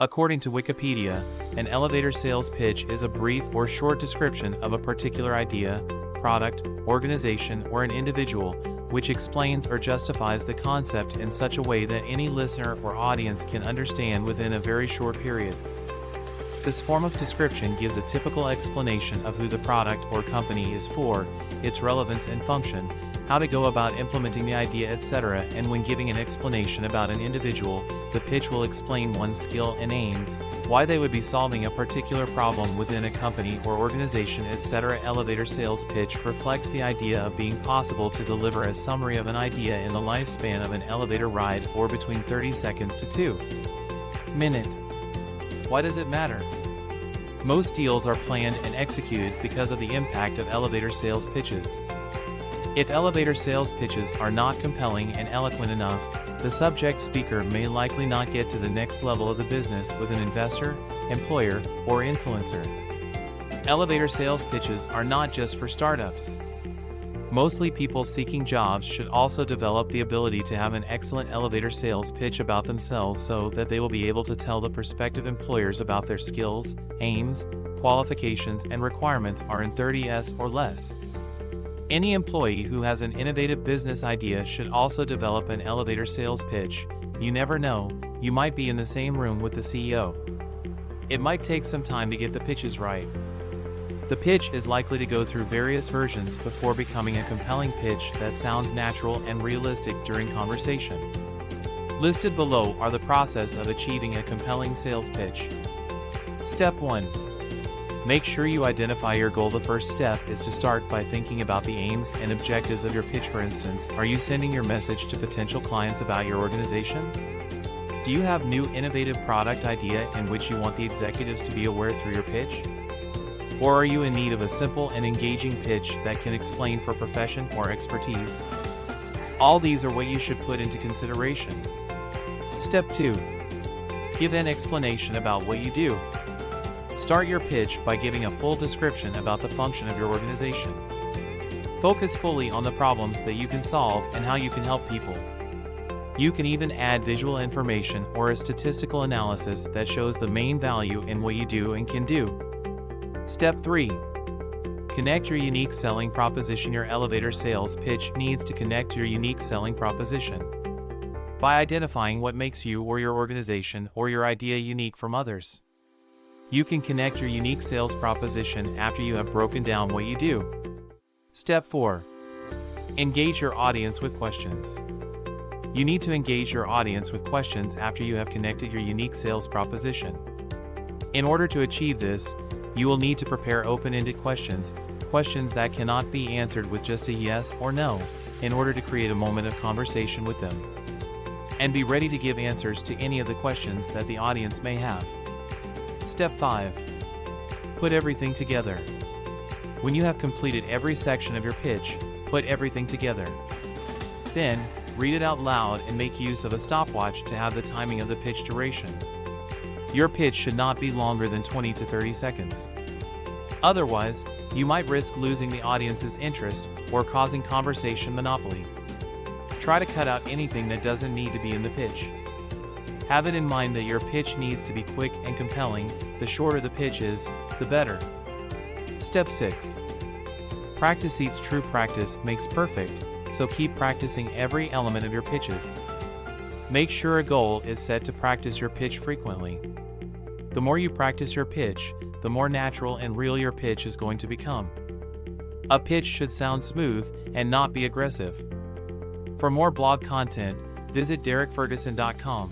According to Wikipedia, an elevator sales pitch is a brief or short description of a particular idea, product, organization, or an individual, which explains or justifies the concept in such a way that any listener or audience can understand within a very short period. This form of description gives a typical explanation of who the product or company is for, its relevance and function, how to go about implementing the idea, etc. And when giving an explanation about an individual, the pitch will explain one's skill and aims, why they would be solving a particular problem within a company or organization, etc. Elevator sales pitch reflects the idea of being possible to deliver a summary of an idea in the lifespan of an elevator ride, or between 30 seconds to 2 minutes. Why does it matter? Most deals are planned and executed because of the impact of elevator sales pitches. If elevator sales pitches are not compelling and eloquent enough, the subject speaker may likely not get to the next level of the business with an investor, employer, or influencer. Elevator sales pitches are not just for startups. Mostly people seeking jobs should also develop the ability to have an excellent elevator sales pitch about themselves so that they will be able to tell the prospective employers about their skills, aims, qualifications, and requirements are in 30s or less. Any employee who has an innovative business idea should also develop an elevator sales pitch. You never know, you might be in the same room with the CEO. It might take some time to get the pitches right. The pitch is likely to go through various versions before becoming a compelling pitch that sounds natural and realistic during conversation. Listed below are the process of achieving a compelling sales pitch. Step 1. Make sure you identify your goal. The first step is to start by thinking about the aims and objectives of your pitch. For instance, are you sending your message to potential clients about your organization? Do you have new innovative product idea in which you want the executives to be aware through your pitch? Or are you in need of a simple and engaging pitch that can explain for profession or expertise? All these are what you should put into consideration. Step 2. Give an explanation about what you do. Start your pitch by giving a full description about the function of your organization. Focus fully on the problems that you can solve and how you can help people. You can even add visual information or a statistical analysis that shows the main value in what you do and can do. Step 3. Connect your unique selling proposition. Your elevator sales pitch needs to connect to your unique selling proposition. By identifying what makes you or your organization or your idea unique from others, you can connect your unique sales proposition after you have broken down what you do. Step 4. Engage your audience with questions. You need to engage your audience with questions after you have connected your unique sales proposition. In order to achieve this, you will need to prepare open-ended questions that cannot be answered with just a yes or no, in order to create a moment of conversation with them. And be ready to give answers to any of the questions that the audience may have. Step 5. Put everything together. When you have completed every section of your pitch, put everything together. Then, read it out loud and make use of a stopwatch to have the timing of the pitch duration. Your pitch should not be longer than 20 to 30 seconds. Otherwise, you might risk losing the audience's interest or causing conversation monopoly. Try to cut out anything that doesn't need to be in the pitch. Have it in mind that your pitch needs to be quick and compelling. The shorter the pitch is, the better. Step 6. Practice eats true. Practice makes perfect, so keep practicing every element of your pitches. Make sure a goal is set to practice your pitch frequently. The more you practice your pitch, the more natural and real your pitch is going to become. A pitch should sound smooth and not be aggressive. For more blog content, visit DerickFerguson.com.